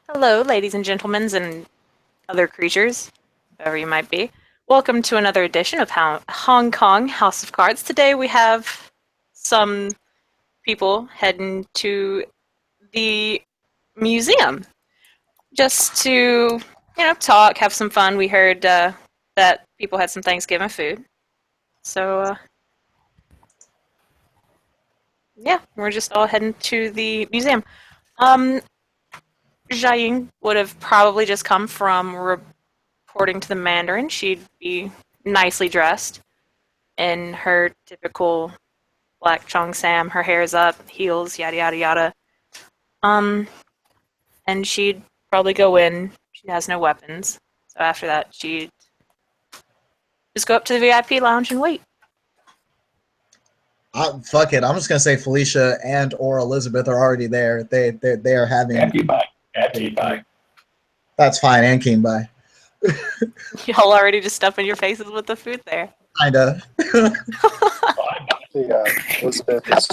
Hello, ladies and gentlemen, and other creatures, whoever you might be. Welcome to another edition of Hong Kong House of Cards. Today we have some people heading to the museum just to, talk, have some fun. We heard that people had some Thanksgiving food. So, yeah, we're just all heading to the museum. Um, Jiaying would have probably just come from reporting to the Mandarin. She'd be nicely dressed in her typical black Chong Sam. Her hair's up, heels, yada yada yada. Um, and she'd probably go in. She has no weapons, so after that, she'd just go up to the VIP lounge and wait. Fuck it. I'm just gonna say Felicia and or Elizabeth are already there. They are having. Happy bye. Happy bye. That's fine. And King bye. Y'all already just stuffing your faces with the food there. Kinda. Elizabeth is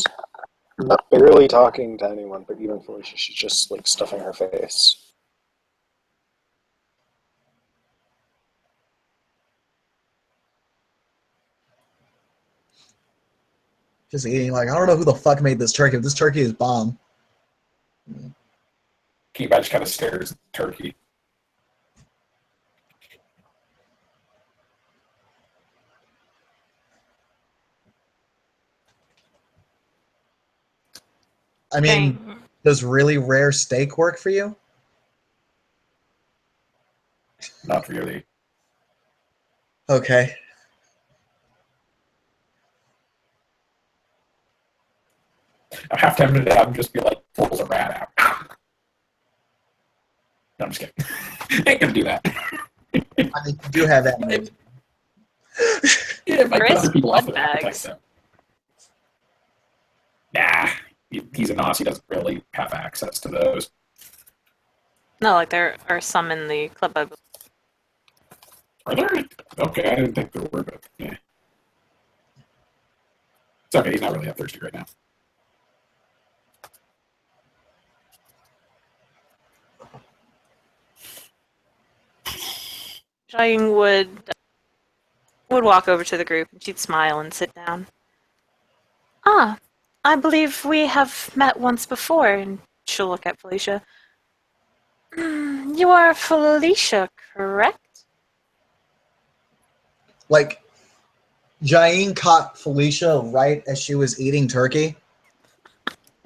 not barely talking to anyone, but even Felicia, she's just like stuffing her face. Just eating. Like, I don't know who the fuck made this turkey. This turkey is bomb. Keepa just kind of stares at the turkey. I mean, does really rare steak work for you? Not really. Okay. I'm half tempted to have him just be like, pulls a rat out. No, I'm just kidding. Ain't gonna do that. I mean, you do have that move. Yeah, if I cut other people off blood with that, protect bags. them. Nah, he's a Nazi. He doesn't really have access to those. No, like there are some in the club. Are there? Okay, I didn't think there were, but yeah. It's okay, he's not really that thirsty right now. Jiaying would walk over to the group and she'd smile and sit down. Ah, I believe we have met once before, and she'll look at Felicia. You are Felicia, correct? Like, Jaine caught Felicia right as she was eating turkey.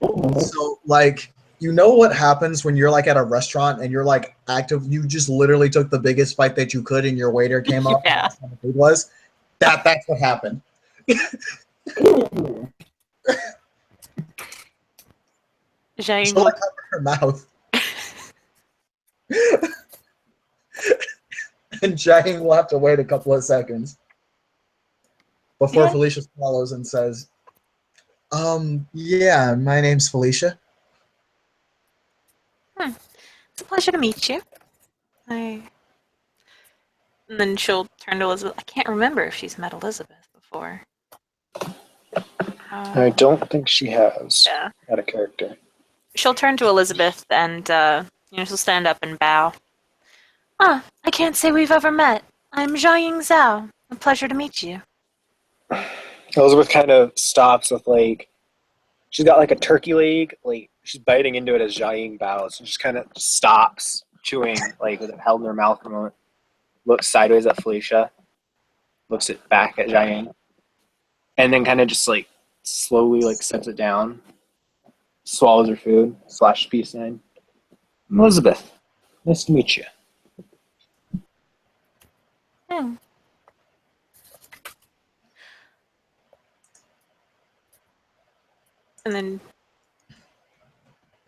So, like, you know what happens when you're like at a restaurant and you're like active? You just literally took the biggest bite that you could, and your waiter came up. Yeah. And asked how the food was. That's what happened. Jiaying So, like, cover her mouth. And Jaine will have to wait a couple of seconds before Yeah. Felicia swallows and says, yeah, my name's Felicia. It's a pleasure to meet you. And then she'll turn to Elizabeth. I can't remember if she's met Elizabeth before. I don't think she has Yeah. had a character. She'll turn to Elizabeth and, she'll stand up and bow. Ah, I can't say we've ever met. I'm Jiaying Zhao. A pleasure to meet you. Elizabeth kind of stops with like, she's got like a turkey leg, like she's biting into it as Jiaying bows, and just kind of stops chewing, like with it held in her mouth for a moment. Looks sideways at Felicia, looks it back at Jiaying, and then kind of just like slowly like sets it down, swallows her food, slash peace sign. Elizabeth, nice to meet you. Hmm. And then,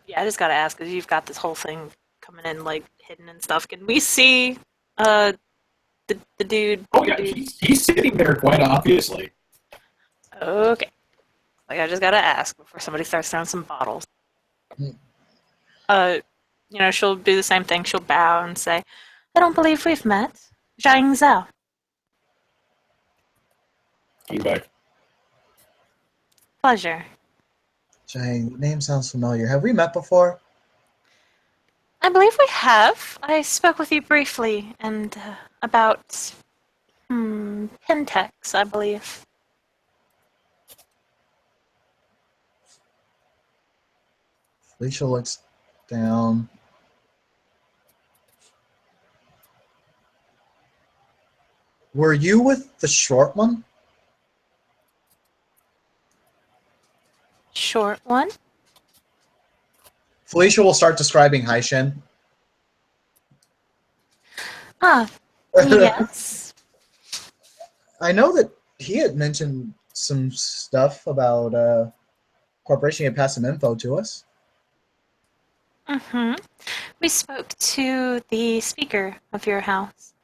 yeah, I just gotta ask, because you've got this whole thing coming in, like, hidden and stuff. Can we see, the dude? Oh yeah, the dude? he's sitting there quite obviously. Okay. Like, I just gotta ask before somebody starts throwing some bottles. Hmm. She'll do the same thing. She'll bow and say, I don't believe we've met. Jiaying Zhao. Feedback. Pleasure. Jaine, the name sounds familiar. Have we met before? I believe we have. I spoke with you briefly and about Pentex, I believe. Felicia looks down. Were you with the short one? Short one? Felicia will start describing Haishin. Ah, yes. I know that he had mentioned some stuff about corporation. He had passed some info to us. Mm-hmm. We spoke to the speaker of your house.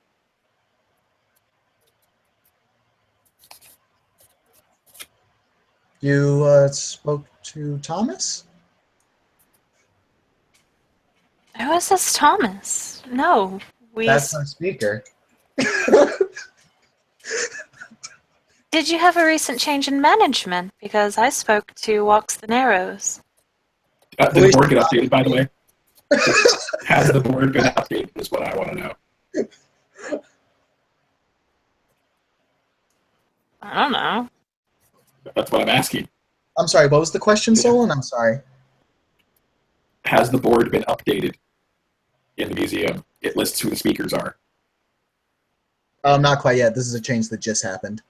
You spoke to Thomas? Who is this Thomas? No, we... That's our speaker. Did you have a recent change in management? Because I spoke to Walks the Narrows. Did the board get updated, by the way? Has the board been updated is what I want to know. I don't know. That's what I'm asking. I'm sorry, what was the question, Solon? I'm sorry. Has the board been updated in the museum? It lists who the speakers are. Not quite yet. This is a change that just happened.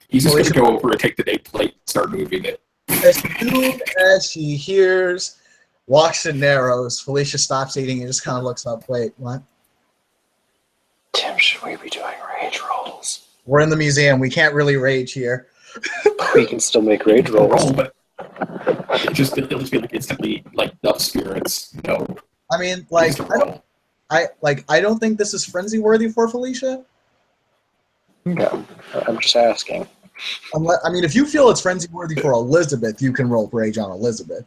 He's just going to go over and take the nameplate and start moving it. As soon as she hears Walks and Narrows, Felicia stops eating and just kind of looks up. Wait, what? Tim, should we be doing rage rolls? We're in the museum. We can't really rage here. We can still make rage rolls. Roll, but it'll just be like instantly like dumb spirits. No. I mean, like, Just roll. I don't think this is frenzy worthy for Felicia. Yeah, I'm just asking. Unless, I mean, if you feel it's frenzy worthy for Elizabeth, you can roll rage on Elizabeth.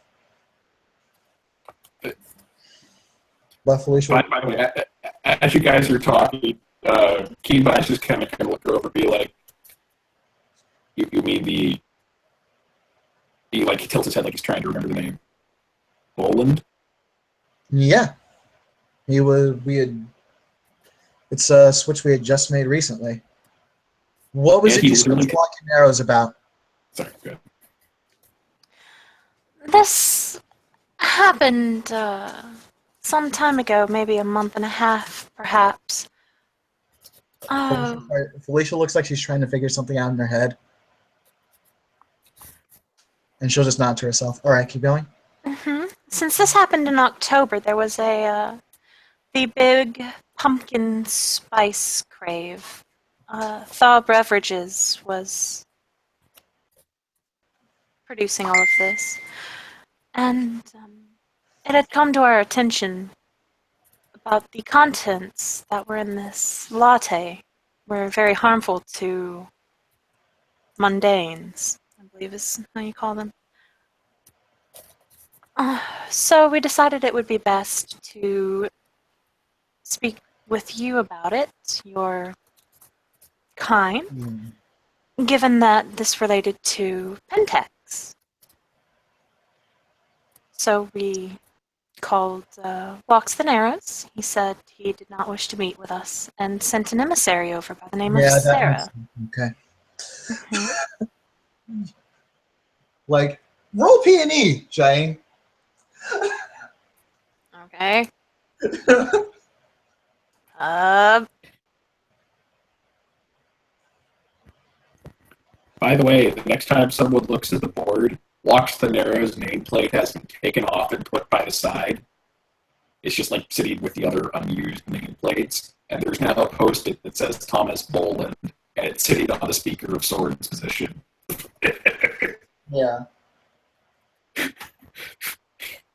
But Felicia, By the way, as you guys are talking, Keenbai's just kind of look over and be like, you mean he like he tilts his head like he's trying to remember the name. Boland? yeah, it's a switch we had just made recently. What was Yeah, it you he's switched really- Walking Arrows about? Sorry, good. This happened some time ago, maybe a month and a half, perhaps. Oh, Felicia looks like she's trying to figure something out in her head. And she'll just nod to herself. All right, keep going. Since this happened in October, there was the big pumpkin spice crave. Thaw Beverages was producing all of this. And it had come to our attention about the contents that were in this latte were very harmful to mundanes, I believe is how you call them. So we decided it would be best to speak with you about it, your kind, given that this related to Pentex. So we called Walks the Narrows. He said he did not wish to meet with us and sent an emissary over by the name of Sarah. Okay. Mm-hmm. Like, roll P&E, Jane. Okay. By the way, the next time someone looks at the board, Walks the Narrows nameplate has been taken off and put by the side. It's just like sitting with the other unused nameplates. And there's now a post-it that says Thomas Boland, and it's sitting on the Speaker of Swords position. Yeah.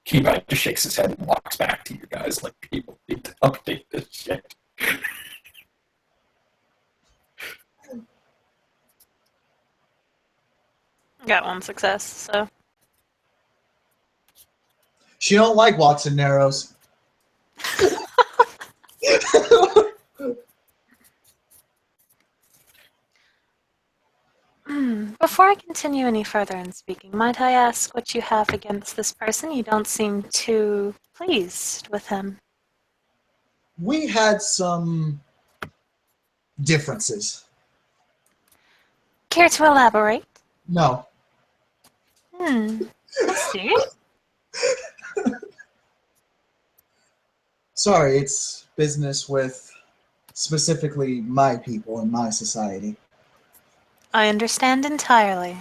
Keybind just shakes his head and walks back to you guys like people need to update this shit. Got one success, so. She don't like Walks and Narrows. Before I continue any further in speaking, might I ask what you have against this person? You don't seem too pleased with him. We had some differences. Care to elaborate? No. I see. Sorry, it's business with specifically my people and my society. I understand entirely.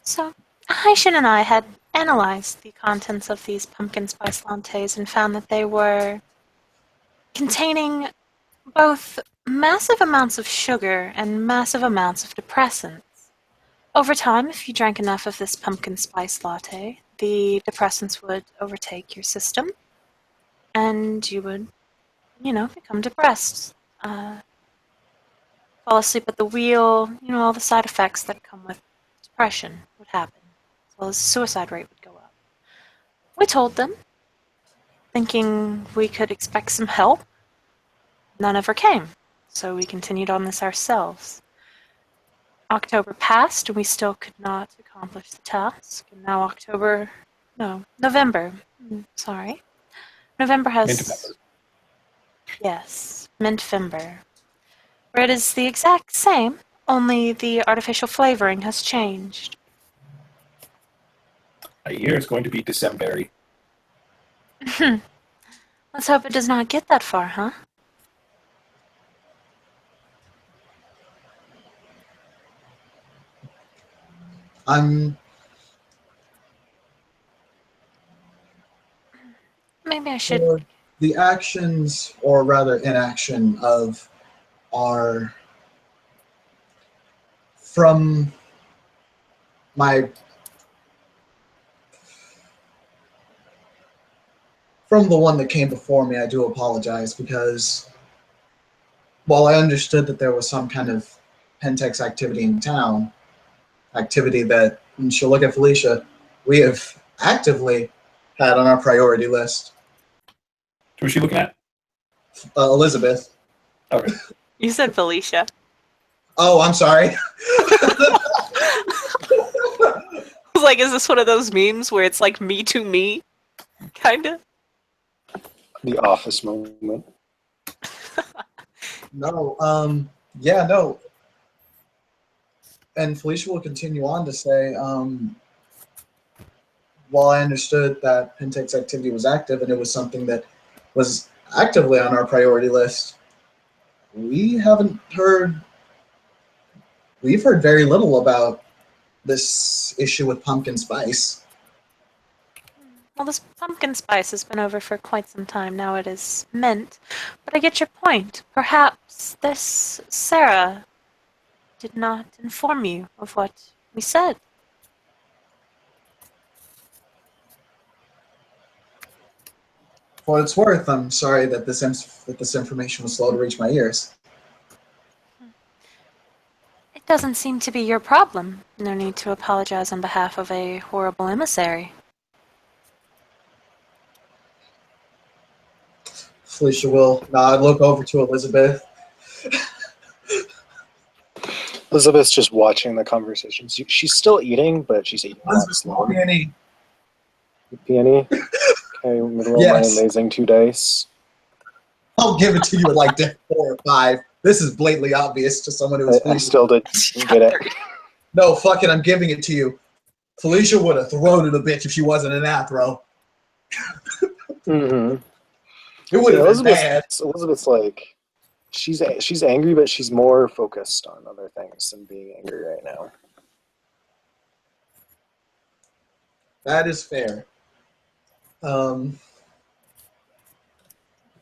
So, Haishin and I had analyzed the contents of these pumpkin spice lattes and found that they were containing both massive amounts of sugar and massive amounts of depressants. Over time, if you drank enough of this pumpkin spice latte, the depressants would overtake your system, and you would, become depressed. Fall asleep at the wheel, all the side effects that come with depression would happen, as well as the suicide rate would go up. We told them, thinking we could expect some help. None ever came, so we continued on this ourselves. October passed, and we still could not accomplish the task. And now November. Sorry. November has... Mint-November. Yes, Mint-Fimber. Where it is the exact same, only the artificial flavoring has changed. A year is going to be December. Let's hope it does not get that far, huh? Maybe I should... For the actions, or rather inaction, of our... From the one that came before me, I do apologize, because while I understood that there was some kind of Pentex activity in town, activity that, and she'll look at Felicia, we have actively had on our priority list. Who's she looking at? Elizabeth. Okay. You said Felicia. Oh, I'm sorry. I was like, is this one of those memes where it's like me to me? Kinda? The office moment. No, yeah, no. And Felicia will continue on to say, while I understood that Pentex activity was active and it was something that was actively on our priority list, we've heard very little about this issue with pumpkin spice. Well, this pumpkin spice has been over for quite some time now. It is mint. But I get your point. Perhaps this Sarah did not inform you of what we said. For what it's worth, I'm sorry that this information was slow to reach my ears. It doesn't seem to be your problem. No need to apologize on behalf of a horrible emissary. Felicia will nod, look over to Elizabeth. Elizabeth's just watching the conversations. She's still eating, but she's eating a lot Elizabeth, slower. Peony. Peony? Okay, I'm gonna roll Yes. my amazing 2 dice. I'll give it to you at like day 4 or 5. This is blatantly obvious to someone who is I still didn't get it. No, fuck it, I'm giving it to you. Felicia would have thrown it a bitch if she wasn't an Athro. Mm-hmm. It would have been bad. Elizabeth's like, she's angry, but she's more focused on other things than being angry right now. That is fair.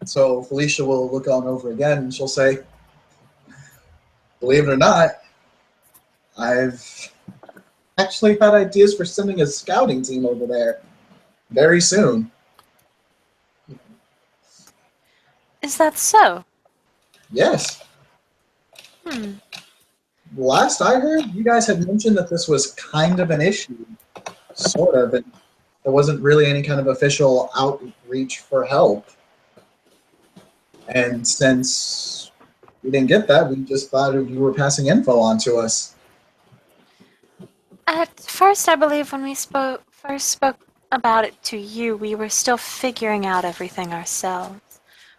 So Felicia will look on over again and she'll say, believe it or not, I've actually had ideas for sending a scouting team over there very soon. Is that so? Yes. Last I heard, you guys had mentioned that this was kind of an issue. Sort of. And there wasn't really any kind of official outreach for help. And since We didn't get that. We just thought you were passing info on to us. At first, I believe when we first spoke about it to you, we were still figuring out everything ourselves.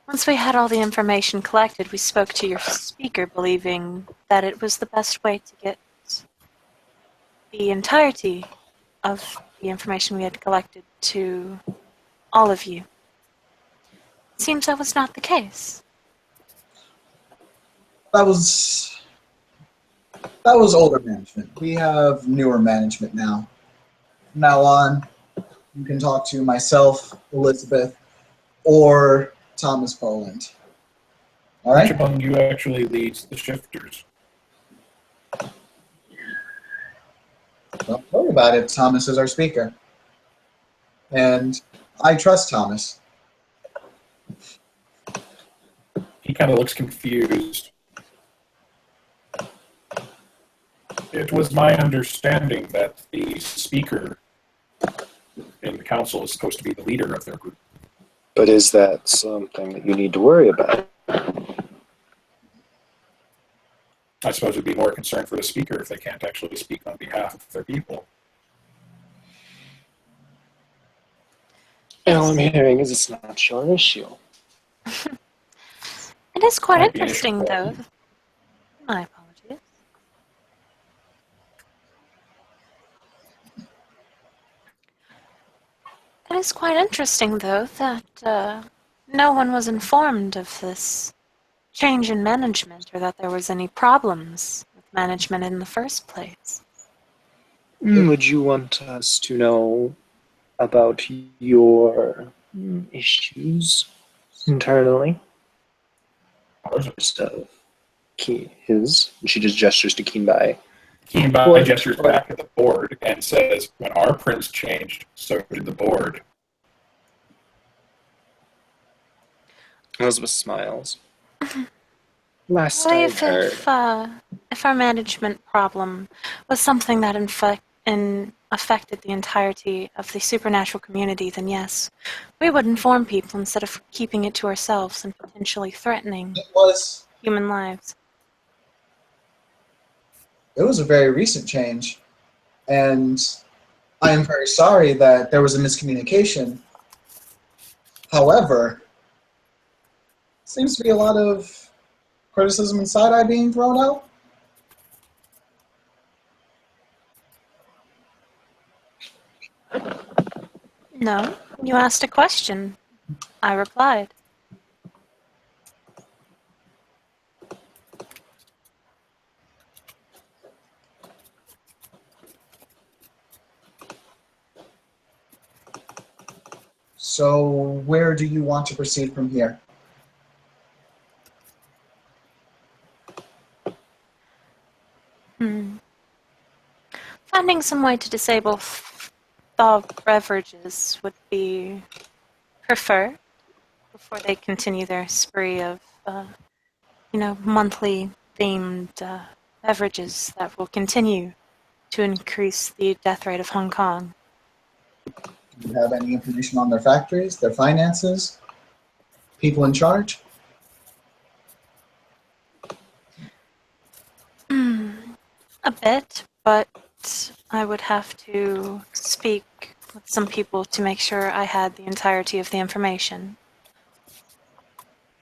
Once we had all the information collected, we spoke to your speaker, believing that it was the best way to get the entirety of the information we had collected to all of you. It seems that was not the case. That was older management. We have newer management now. From now on, you can talk to myself, Elizabeth, or Thomas Poland. All Which right? among you actually leads the shifters? Don't worry about it. Thomas is our speaker. And I trust Thomas. He kind of looks confused. It was my understanding that the speaker in the council is supposed to be the leader of their group. But is that something that you need to worry about? I suppose it'd be more concern for the speaker if they can't actually speak on behalf of their people. All I'm hearing is it's not your issue. It is quite Might be interesting, though. interesting. My apologies. It is quite interesting, though, that no one was informed of this change in management or that there was any problems with management in the first place. Would you want us to know about your issues internally? Just his. She just gestures to Keenbai. Keenbai gestures back at the board and says, when our prince changed, so did the board. Elizabeth smiles. Last Well, I if, heard. if our management problem was something that affected the entirety of the supernatural community, then yes, we would inform people instead of keeping it to ourselves and potentially threatening human lives. It was a very recent change, and I am very sorry that there was a miscommunication. However, seems to be a lot of criticism and side-eye being thrown out. No, you asked a question. I replied. So where do you want to proceed from here? Finding some way to disable thaw beverages would be preferred before they continue their spree of, monthly themed beverages that will continue to increase the death rate of Hong Kong. Do you have any information on their factories, their finances, people in charge? A bit, but I would have to speak with some people to make sure I had the entirety of the information.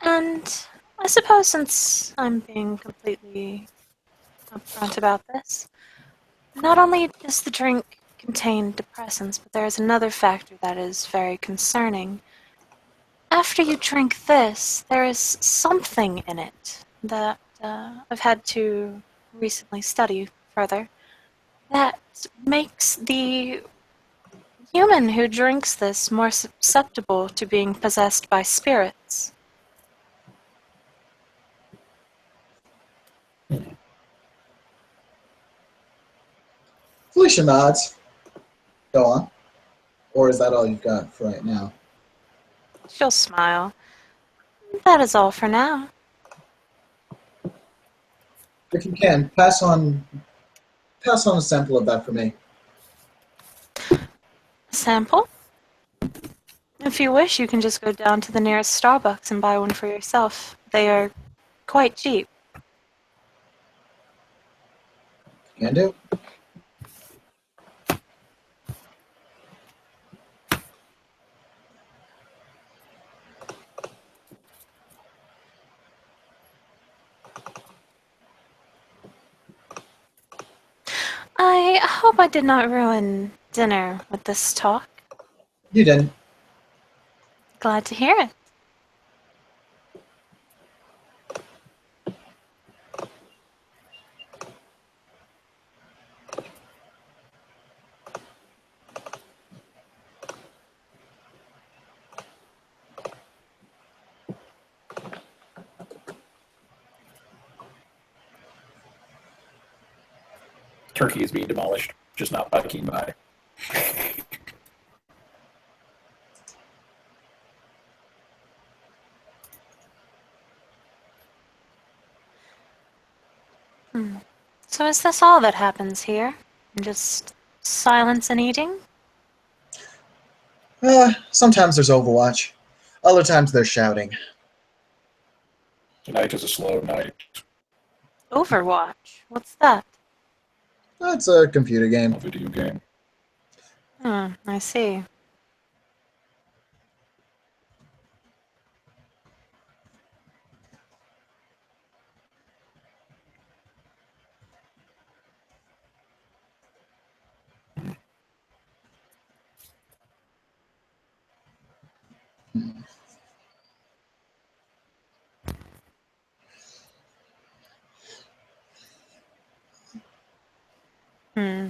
And I suppose since I'm being completely upfront about this, not only does the drink contain depressants, but there is another factor that is very concerning. After you drink this, there is something in it that I've had to recently study further that makes the human who drinks this more susceptible to being possessed by spirits. Felicia nods. Go on. Or is that all you've got for right now? She'll smile. That is all for now. If you can, pass on a sample of that for me. Sample? If you wish, you can just go down to the nearest Starbucks and buy one for yourself. They are quite cheap. Can do. I hope I did not ruin dinner with this talk. You didn't. Glad to hear it. Turkey is being demolished, just not biking by. So is this all that happens here? Just silence and eating? Sometimes there's Overwatch. Other times they're shouting. Tonight is a slow night. Overwatch? What's that? It's a computer A game. video game. I see. Hmm.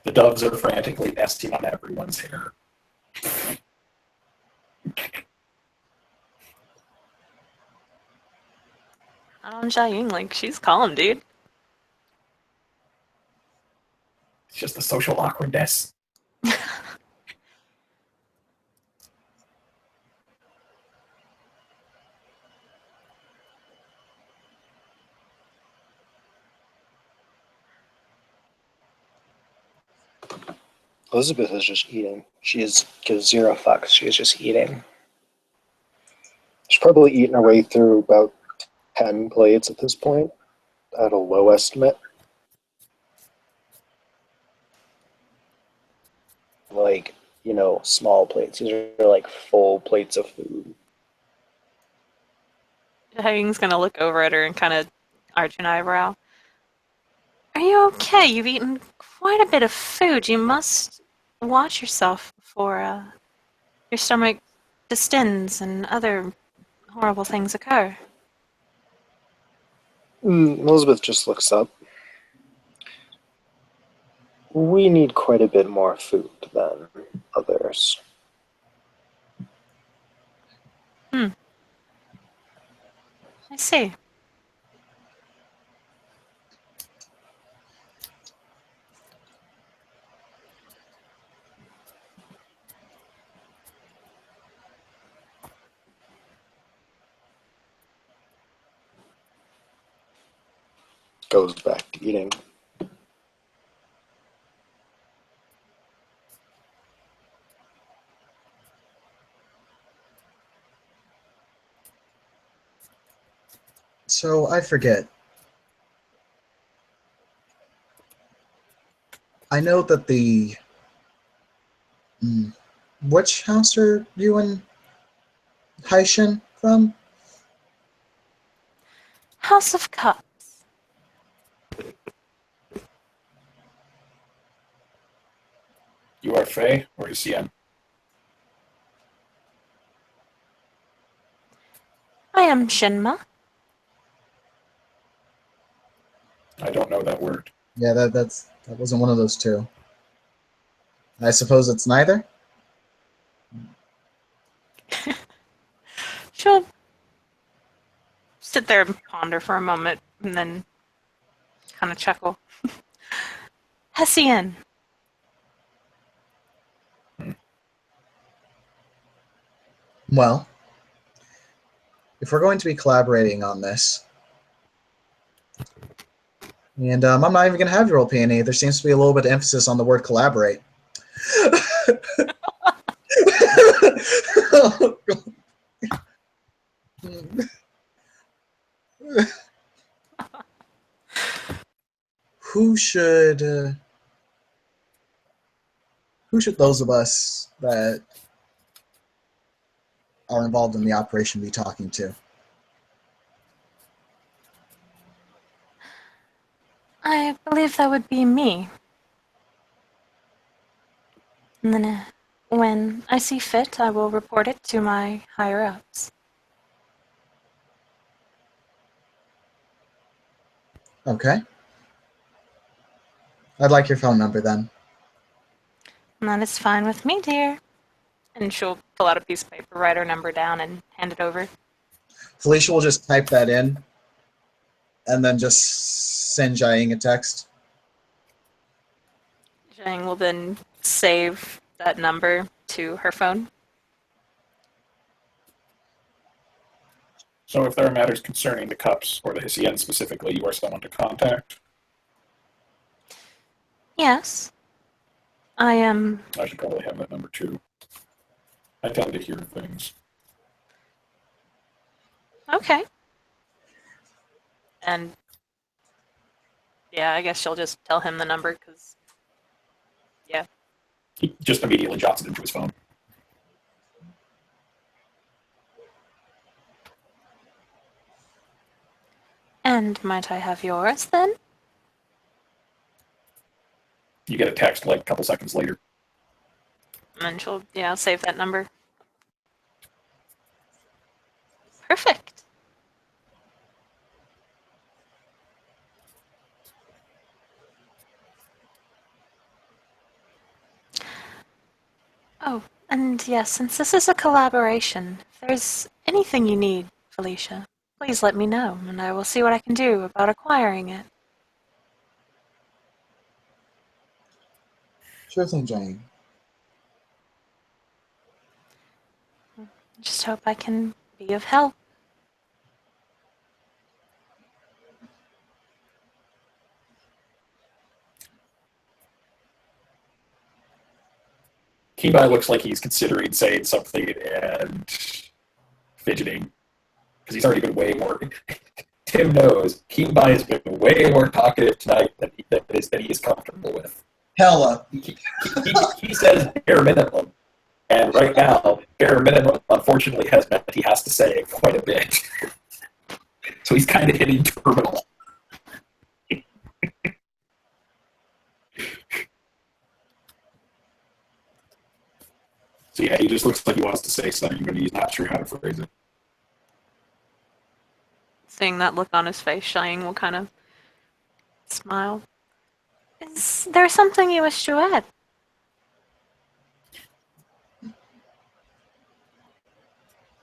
The doves are frantically nesting on everyone's hair. On Xiaoying, like, she's calm, dude. It's just the social awkwardness. Elizabeth is just eating. She gives zero fucks. She is just eating. She's probably eaten her way through about 10 plates at this point, at a low estimate. Like, small plates. These are like full plates of food. Xiaoying's gonna look over at her and kind of arch an eyebrow. Are you okay? You've eaten quite a bit of food. You must watch yourself before your stomach distends and other horrible things occur. Elizabeth just looks up. We need quite a bit more food than others. I see. Goes back to eating. So I forget. I know that the. Which house are you and Haishin from? House of Cups. You are Faye or Xian? I am Shinma. I don't know that word. Yeah, that wasn't one of those two. I suppose it's neither. She'll sit there and ponder for a moment and then kind of chuckle. Hessian. Well, if we're going to be collaborating on this, and I'm not even going to have you roll P&E, there seems to be a little bit of emphasis on the word collaborate. Who should those of us that are involved in the operation be talking to? I believe that would be me. And then, when I see fit, I will report it to my higher-ups. Okay. I'd like your phone number then. And that is fine with me, dear. And she'll pull out a piece of paper, write her number down, and hand it over. Felicia will just type that in and then just send Jiaying a text. Zhang will then save that number to her phone. So if there are matters concerning the cups or the Hissien specifically, you are someone to contact. Yes. I am. I should probably have that number too. I tend to hear things. Okay. And yeah, I guess she'll just tell him the number because, yeah. He just immediately jots it into his phone. And might I have yours then? You get a text like a couple seconds later. And then she'll, yeah, save that number. Perfect. Oh, and yes, since this is a collaboration, if there's anything you need, Felicia, please let me know, and I will see what I can do about acquiring it. Sure thing, Jiaying. Just hope I can be of help. Kibai looks like he's considering saying something and fidgeting because he's already been way more. Tim knows Kibai has been way more talkative tonight than he is comfortable with. Hella. He says bare minimum, and right now, bare minimum unfortunately has meant he has to say quite a bit. So he's kind of hitting terminal. So yeah, he just looks like he wants to say something, but he's not sure how to phrase it. Seeing that look on his face, Xiang will kind of smile. Is there something you wish to add?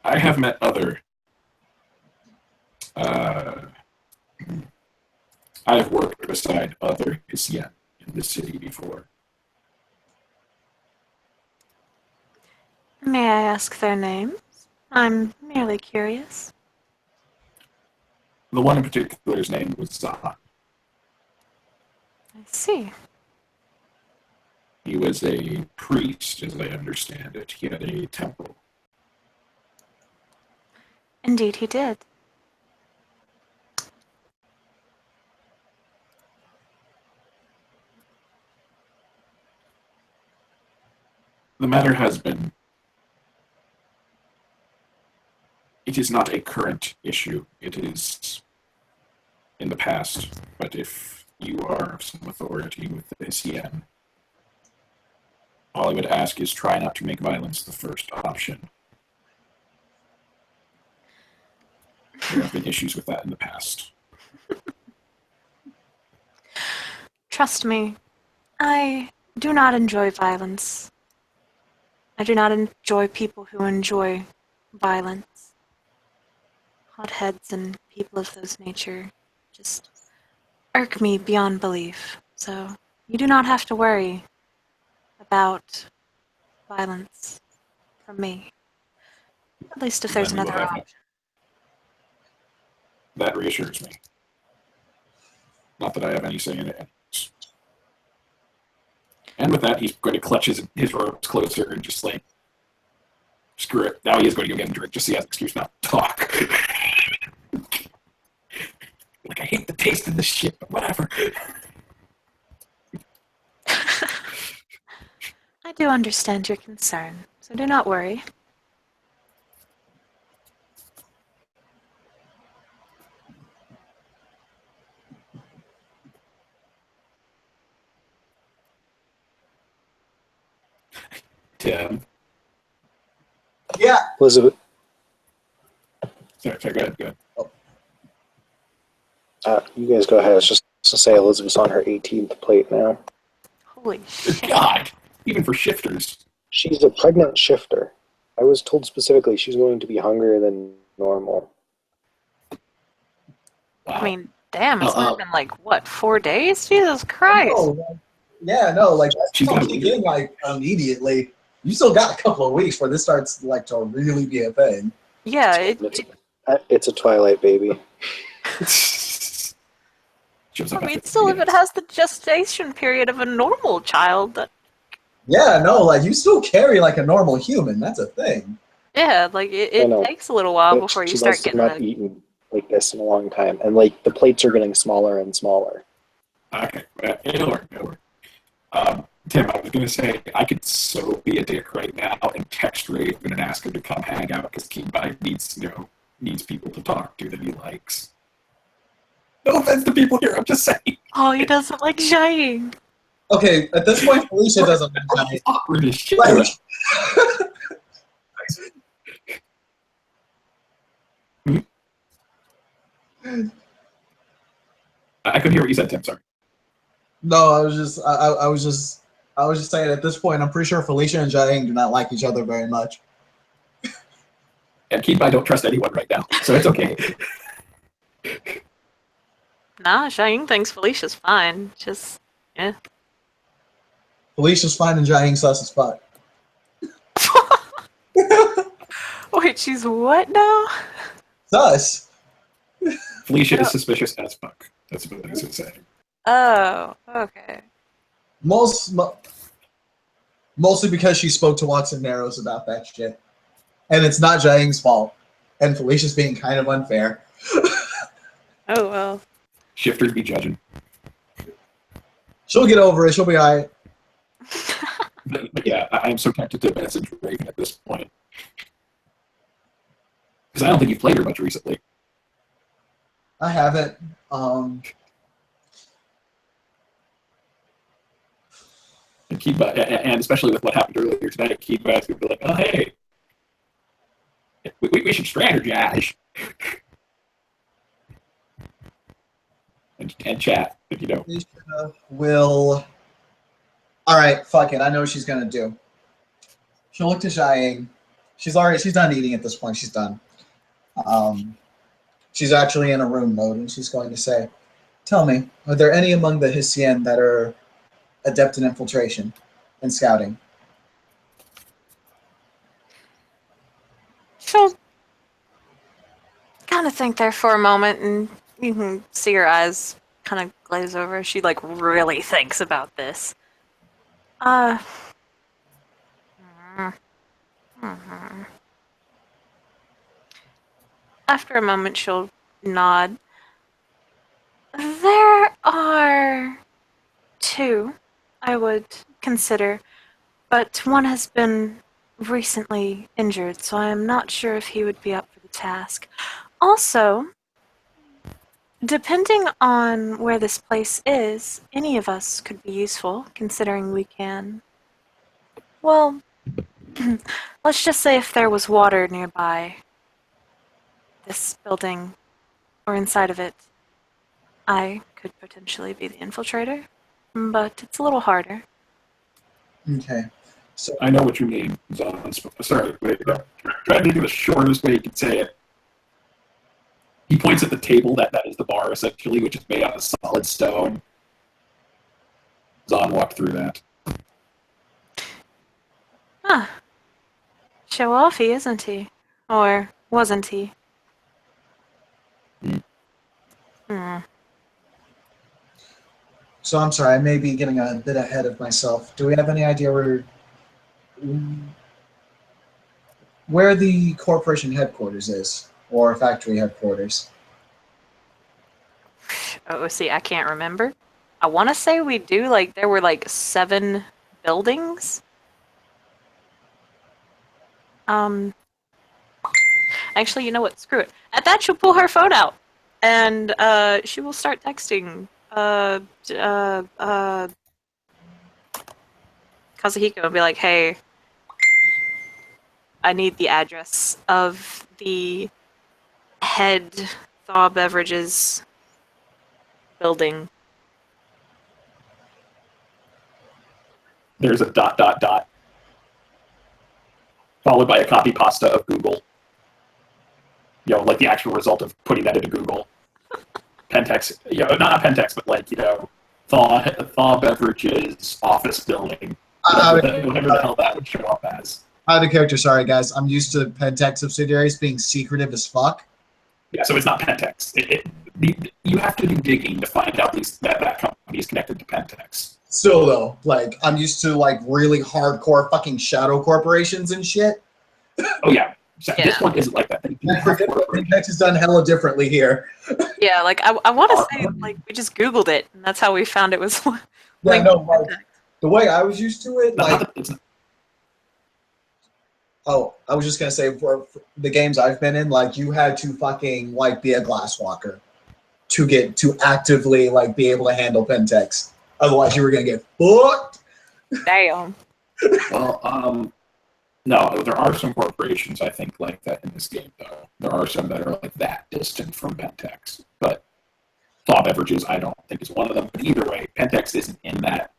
I have met other. I have worked beside other Hissien in the city before. May I ask their names? I'm merely curious. The one in particular's name was Zaha. I see. He was a priest, as I understand it. He had a temple. Indeed, he did. The matter has been. It is not a current issue. It is in the past. But if you are of some authority with the Hissien, all I would ask is try not to make violence the first option. There have been issues with that in the past. Trust me, I do not enjoy violence. I do not enjoy people who enjoy violence. Hotheads and people of those nature just irk me beyond belief. So you do not have to worry about violence from me. At least if there's Then we will another have option. That reassures me. Not that I have any say in it. And with that, he's going to clutch his ropes closer and just like screw it. Now he is going to go get a drink just so he has an excuse not to talk. Like, I hate the taste of this shit, but whatever. I do understand your concern, so do not worry. Tim. Yeah. Elizabeth, Sorry, go ahead, go ahead. you guys go ahead. I was just to say Elizabeth's on her 18th plate now. Holy Good shit. God. Even for shifters. She's a pregnant shifter. I was told specifically she's going to be hungrier than normal. Wow. I mean, damn, it's Uh-uh. only been like, what, 4 days? Jesus Christ. No, like, yeah, no, like that's She's not gonna kick be- in like immediately. You still got a couple of weeks before this starts like to really be a thing. Yeah, It's a Twilight baby. Shows I up mean, after still, if 3 it days. has the gestation period of a normal child, that, Yeah, no, like you still carry like a normal human. That's a thing. yeah, like I it know. takes a little while But before you she start must have getting not the. eaten like this in a long time, and like the plates are getting smaller and smaller. Okay, it'll work. Tim, I was going to say, I could so be a dick right now and text Raven and ask him to come hang out because Keyby needs people to talk to that he likes. No offense to people here, I'm just saying. Oh, he doesn't like Jiaying. Okay, at this point, Felicia doesn't like It's awkward as shit. Like, I couldn't hear what you said, Tim, sorry. no, I was just saying at this point, I'm pretty sure Felicia and Jiang do not like each other very much. And Keyby don't trust anyone right now, so it's okay. Nah, Jiaying thinks Felicia's fine. Just, yeah. Felicia's fine and Jiang sus as fuck. Wait, she's what now? Sus. Felicia is suspicious as fuck. That's what I was going to say. Oh, okay. Mostly because she spoke to Watson Narrows about that shit. And it's not Jiang's fault. And Felicia's being kind of unfair. Oh, well. Shifters be judging. She'll get over it. She'll be alright. But yeah, I am so tempted to message Raven at this point. Because I don't think you've played her much recently. I haven't. And Keyby, and especially with what happened earlier tonight, Keyby's going to be like, oh, hey, we should strategize. and chat, if you know. Felicia will. Alright, fuck it. I know what she's gonna do. She'll look to Jiang. She's done eating at this point. She's done. She's actually in a room mode, and she's going to say, tell me, are there any among the Hissien that are adept in infiltration and scouting? She'll kind of think there for a moment, and you can see her eyes kind of glaze over. She, like, really thinks about this. After a moment, she'll nod. There are 2 I would consider, but one has been recently injured, so I am not sure if he would be up for the task. Also, depending on where this place is, any of us could be useful, considering we can. Well, let's just say if there was water nearby this building or inside of it, I could potentially be the infiltrator, but it's a little harder. Okay. So I know what you mean, Zon. Sorry, wait, try to do the shortest way you can say it. He points at the table that is the bar, essentially, which is made out of solid stone. Zon walked through that. Huh. Show-offy, isn't he? Or wasn't he? So I'm sorry, I may be getting a bit ahead of myself. Do we have any idea where where the corporation headquarters is, or factory headquarters. Oh, see, I can't remember. I want to say we do, like, there were, like, 7 buildings. Actually, you know what? Screw it. At that, she'll pull her phone out, and, she will start texting, Kazuhiko and be like, hey, I need the address of the head Thaw Beverages building. There's a ... followed by a copy pasta of Google. You know, like the actual result of putting that into Google. Pentex, you know, not Pentex, but like, you know, Thaw Beverages office building. Whatever the hell that would show up as. Out of character, sorry guys. I'm used to Pentech subsidiaries being secretive as fuck. Yeah, so it's not Pentex. You have to do digging to find out that company is connected to Pentex. Still though, like I'm used to like really hardcore fucking shadow corporations and shit. Oh yeah. Yeah. This one isn't like that. I forget that Pentex is done hella differently here. Yeah, like, I want to say, like, we just Googled it, and that's how we found it was Yeah, linked no, to like Pentex. the way I was used to it, like It's not, oh, I was just gonna say for the games I've been in, like you had to fucking like be a glasswalker to get to actively like be able to handle Pentex. Otherwise, you were gonna get fucked. Damn. well, no, there are some corporations I think like that in this game, though. There are some that are like that distant from Pentex, but Thaw Beverages I don't think is one of them. But either way, Pentex isn't in that.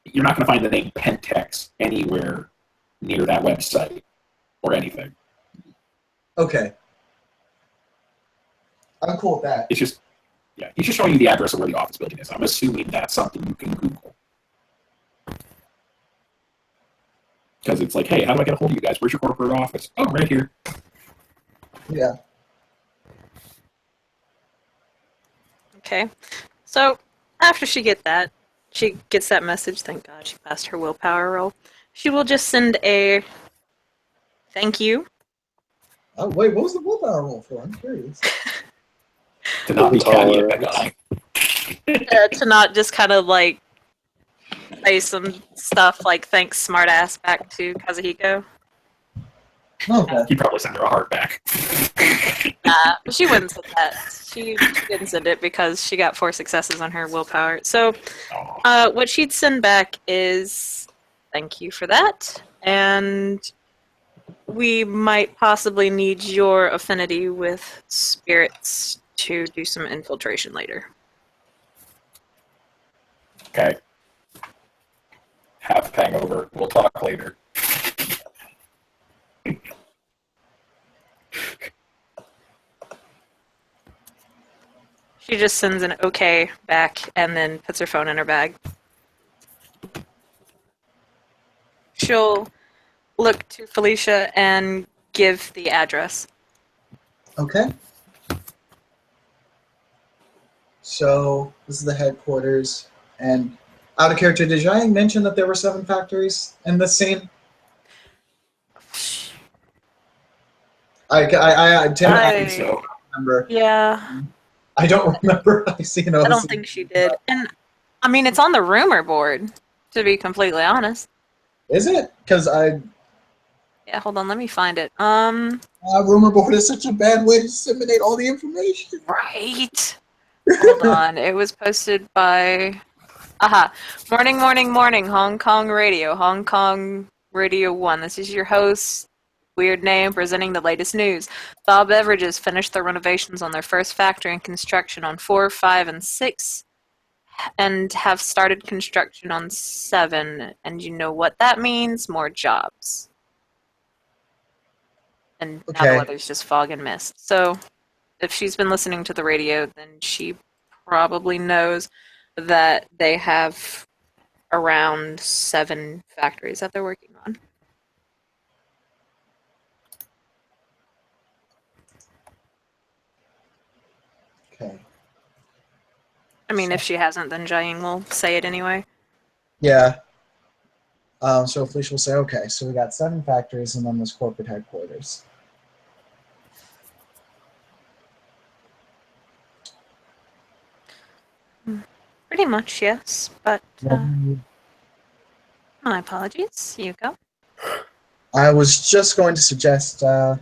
You're not going to find the name Pentex anywhere near that website or anything. Okay, I'm cool with that. It's just, yeah, he's just showing you the address of where the office building is. I'm assuming that's something you can Google. Because it's like, hey, how do I get a hold of you guys? Where's your corporate office? Oh, right here. Yeah. Okay. So, after she gets that message, thank God she passed her willpower roll, she will just send a thank you. Oh wait, what was the willpower roll for? I'm curious. To not be catty at Intolerance. that guy. To not just kind of like say some stuff like thanks smartass back to Kazuhiko. Okay. He'd probably send her a heart back. She wouldn't send that. She didn't send it because she got 4 successes on her willpower. So what she'd send back is thank you for that, and we might possibly need your affinity with spirits to do some infiltration later. Okay. Have hangover. We'll talk later. She just sends an okay back and then puts her phone in her bag. She'll look to Felicia and give the address. Okay. So this is the headquarters, and out of character, did Jiang mention that there were 7 factories in this scene? I I think so. remember. Yeah, I don't remember. I see. I don't think she did. And I mean, it's on the rumor board, to be completely honest. Is it? Because Yeah, hold on, let me find it. rumor board is such a bad way to disseminate all the information. Right. Hold on. It was posted by Morning, morning, morning, Hong Kong Radio, Hong Kong Radio 1. This is your host, weird name, presenting the latest news. Thaw Beverages finished their renovations on their first factory in construction on 4, 5, and 6, and have started construction on 7. And you know what that means? More jobs. And now the Okay. weather's just fog and mist. So if she's been listening to the radio, then she probably knows that they have around 7 factories that they're working on. Okay. I mean, if she hasn't, then Jiang will say it anyway. Yeah. So Felicia will say, okay, so we got 7 factories and then this corporate headquarters. Pretty much, yes. But my apologies. You go. I was just going to suggest, I'm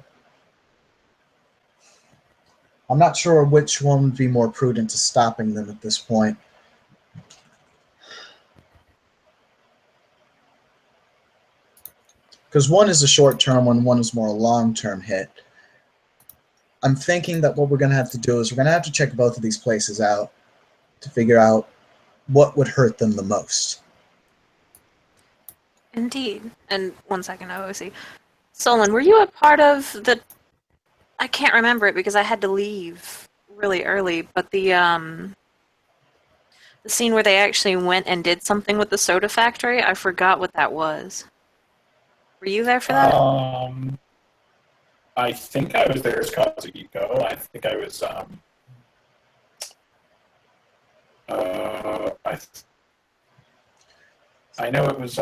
not sure which one would be more prudent to stopping them at this point. Because one is a short-term one, one is more a long-term hit. I'm thinking that what we're going to have to do is we're going to have to check both of these places out to figure out what would hurt them the most. Indeed. And 1 second, OOC. Solon, were you a part of the... I can't remember it because I had to leave really early, but the scene where they actually went and did something with the soda factory, I forgot what that was. Were you there for that? I think I was there as Kazuhiko. I think I was I know it was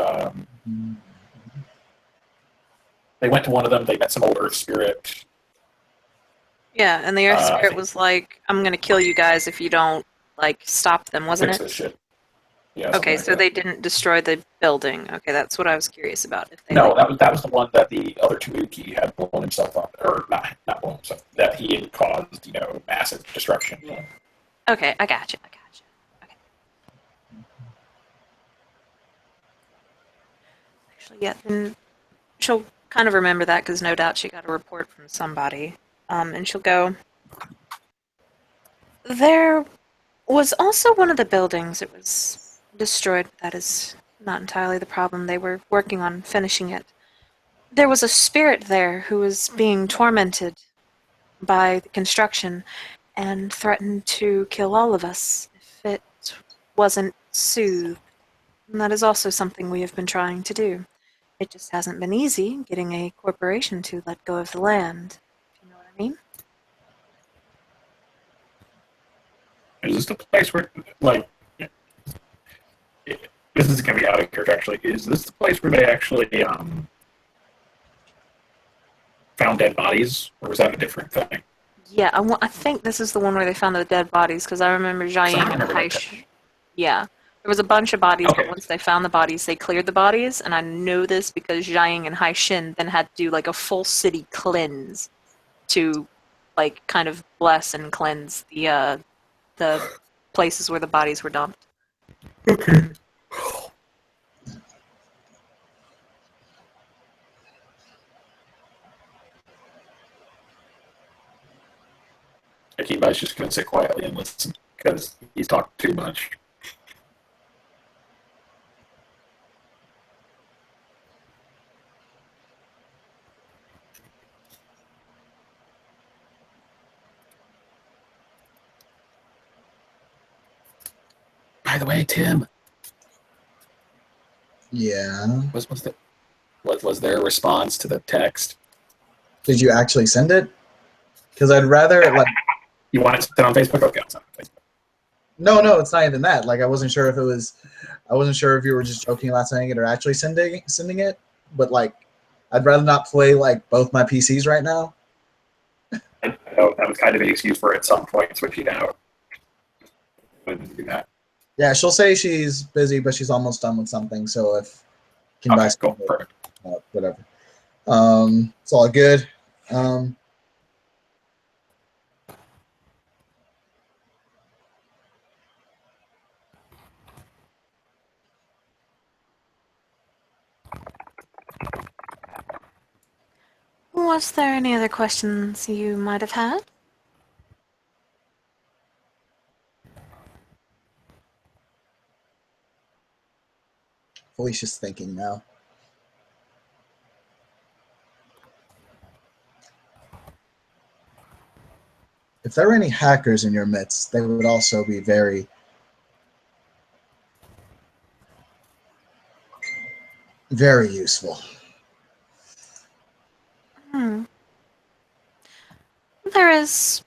they went to one of them, they met some old Earth spirit. Yeah, and the Earth I Spirit think- was like, I'm gonna kill you guys if you don't, like, stop them, wasn't Fix it? this shit. Yeah, Okay, something like so that. they didn't destroy the building. Okay, that's what I was curious about. If they No, like, that was the one that the other Tanuki had blown himself up, or not blown himself, that he had caused, massive destruction. Okay, I got you. Okay. Actually, yeah, then she'll kind of remember that because no doubt she got a report from somebody. And she'll go, there was also one of the buildings. It was destroyed. That is not entirely the problem. They were working on finishing it. There was a spirit there who was being tormented by the construction and threatened to kill all of us if it wasn't soothed. And that is also something we have been trying to do. It just hasn't been easy getting a corporation to let go of the land. If you know what I mean? Is this the place where, like, this is going to be out of character, actually. Is this the place where they actually found dead bodies, or was that a different thing? Yeah, I think this is the one where they found the dead bodies because I remember Jiaying and remember that. Haish. Yeah, there was a bunch of bodies, Okay. but once they found the bodies, they cleared the bodies, and I know this because Jiaying and Haishin then had to do like a full city cleanse to, like, kind of bless and cleanse the places where the bodies were dumped. Okay. Akiba's just going to sit quietly and listen because he's talking too much. By the way, Tim, Yeah. was there a response to the text? Did you actually send it? Because I'd rather, like, You want it to sit on Facebook? Okay, it's on Facebook. no, it's not even that. Like, I wasn't sure if you were just joking about sending it or actually sending it. But like, I'd rather not play like both my PCs right now. I know that was kind of the excuse for at some point switching out. Wouldn't do that. Yeah, she'll say she's busy, but she's almost done with something. So if can buy Okay, cool, something, perfect. whatever. It's all good. Was there any other questions you might have had? Felicia's thinking now. If there were any hackers in your midst, they would also be very useful. There is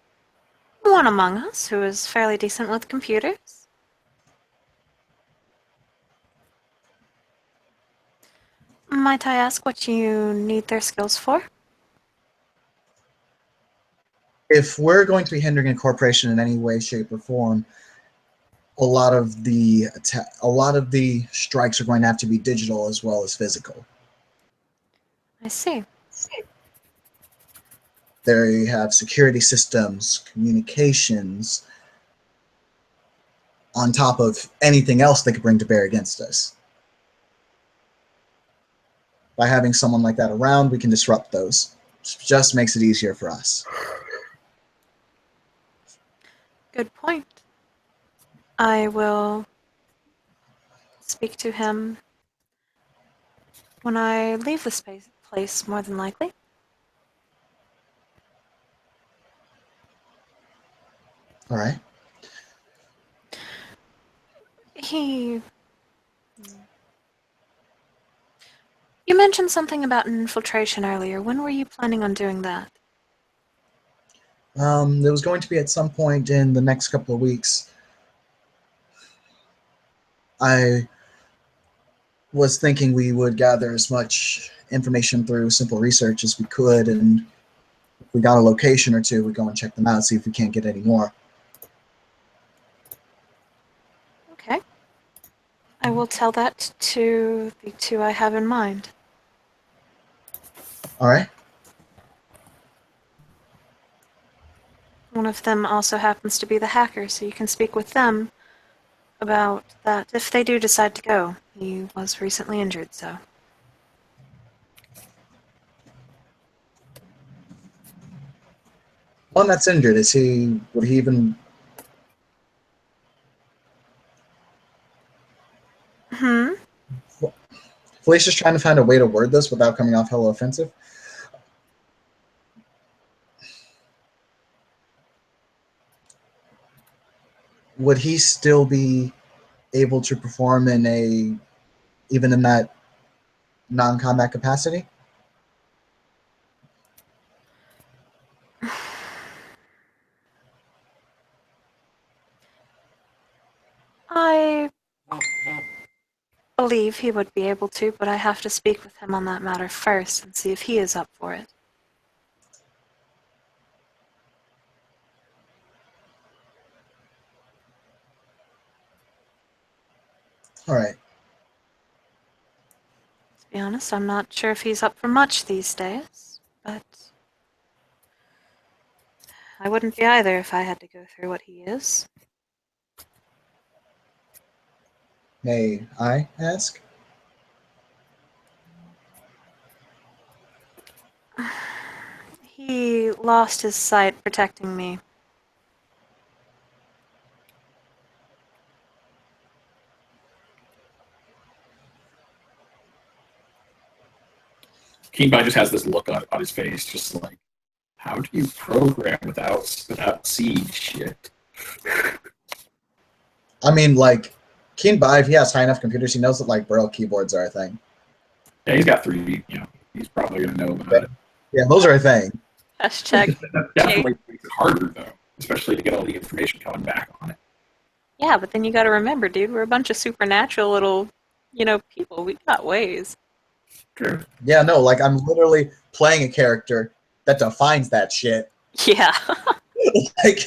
one among us who is fairly decent with computers. Might I ask what you need their skills for? If we're going to be hindering a corporation in any way, shape, or form, a lot of the strikes are going to have to be digital as well as physical. I see. They have security systems, communications, on top of anything else they could bring to bear against us. By having someone like that around, we can disrupt those. Just makes it easier for us. Good point. I will speak to him when I leave this place, more than likely. All right. You mentioned something about an infiltration earlier. When were you planning on doing that? There was going to be at some point in the next couple of weeks. I was thinking we would gather as much information through simple research as we could, and if we got a location or two, we'd go and check them out, see if we can't get any more. Okay. I will tell that to the two I have in mind. All right. One of them also happens to be the hacker, so you can speak with them about that if they do decide to go. He was recently injured, so. One that's injured, would he even... Felicia's trying to find a way to word this without coming off hella offensive. Would he still be able to perform even in that non-combat capacity? I believe he would be able to, but I have to speak with him on that matter first and see if he is up for it. All right. To be honest, I'm not sure if he's up for much these days, but I wouldn't be either if I had to go through what he is. May I ask? He lost his sight protecting me. Keenby just has this look on his face, just like, how do you program without seeing shit? I mean, like, Keenby, if he has high enough computers, he knows that, like, Braille keyboards are a thing. Yeah, he's got 3, he's probably going to know about it. Yeah, those are a thing. Hashtag. That definitely makes it harder, though, especially to get all the information coming back on it. Yeah, but then you gotta remember, dude, we're a bunch of supernatural little, people. We got ways. True. Yeah, no, like, I'm literally playing a character that defines that shit. Yeah. Like...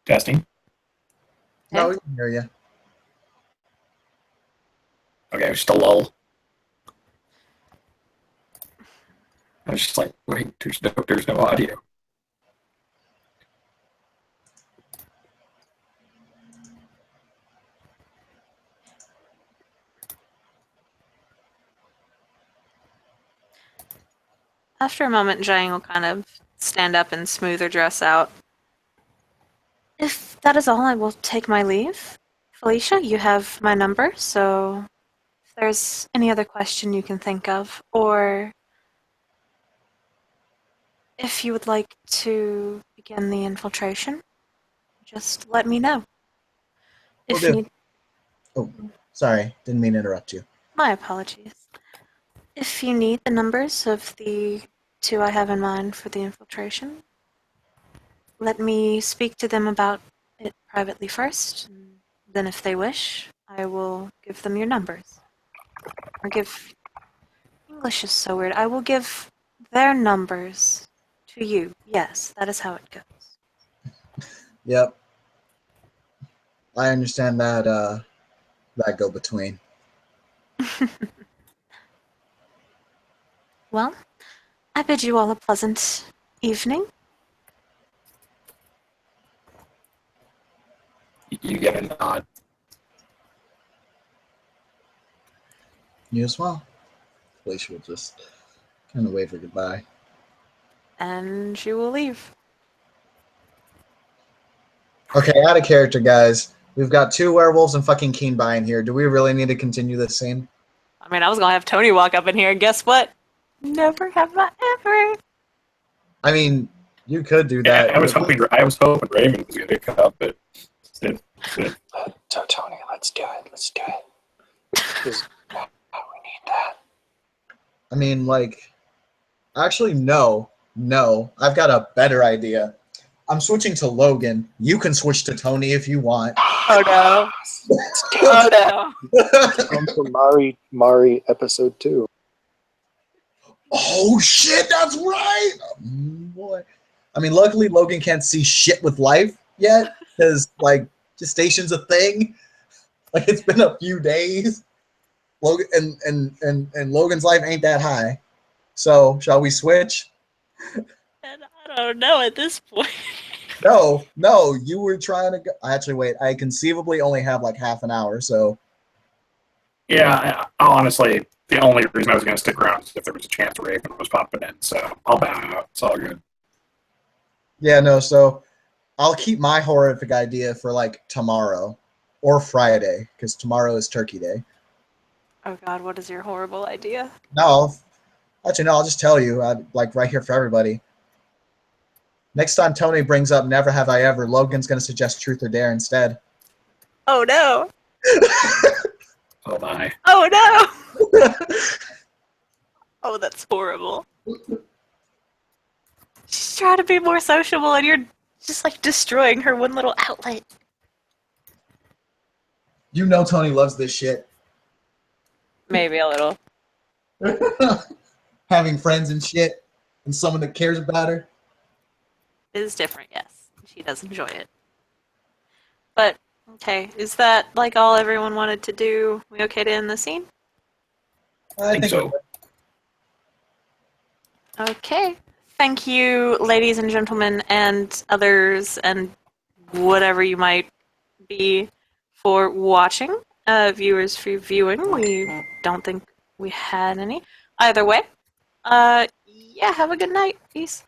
Testing. No, we can hear you. Okay, just a lull. I was just like, wait, there's no audio. After a moment, Zhang will kind of stand up and smooth her dress out. If that is all, I will take my leave. Felicia, you have my number, so if there's any other question you can think of, or if you would like to begin the infiltration, just let me know. Will If do. need, Oh, sorry, didn't mean to interrupt you. my apologies. If you need the numbers of the two I have in mind for the infiltration, let me speak to them about it privately first. And then, if they wish, I will give them your numbers. Or give. English is so weird. I will give their numbers to you. Yes, that is how it goes. Yep. I understand that go between. Well, I bid you all a pleasant evening. You get a nod. You as well. Felicia will just kind of wave her goodbye. And she will leave. Okay, out of character, guys. We've got 2 werewolves and fucking Keenby in here. Do we really need to continue this scene? I mean, I was gonna have Tony walk up in here, and guess what? Never have I ever. I mean, you could do Yeah, that. I was hoping Raven was gonna come up, but instead, Tony, let's do it. Let's do it. Because we need that. I mean, like, actually, no. I've got a better idea. I'm switching to Logan. You can switch to Tony if you want. Oh no. Oh no. Come from Mari episode 2. Oh shit, that's right. Boy. I mean, luckily Logan can't see shit with life yet, because like gestation's a thing. Like it's been a few days. Logan and Logan's life ain't that high. So shall we switch? And I don't know at this point. No, you were trying to go. Actually, wait, I conceivably only have like half an hour, so yeah, honestly, the only reason I was gonna stick around is if there was a chance Raven was popping in. So I'll bow out. It's all good. yeah, no, so I'll keep my horrific idea for like tomorrow or Friday, because tomorrow is Turkey Day. Oh god, what is your horrible idea? No, actually, no, I'll just tell you, like right here for everybody. Next time Tony brings up Never Have I Ever, Logan's going to suggest Truth or Dare instead. Oh no. Oh my. Oh no. Oh, that's horrible. She's trying to be more sociable and you're just like destroying her one little outlet. You know Tony loves this shit. Maybe a little. Having friends and shit, and someone that cares about her. It is different, yes. She does enjoy it. But, okay, is that like all everyone wanted to do? We okay to end the scene? I think so. Okay. Thank you, ladies and gentlemen, and others, and whatever you might be, for watching. Viewers for viewing. We don't think we had any. Either way, yeah, have a good night. Peace.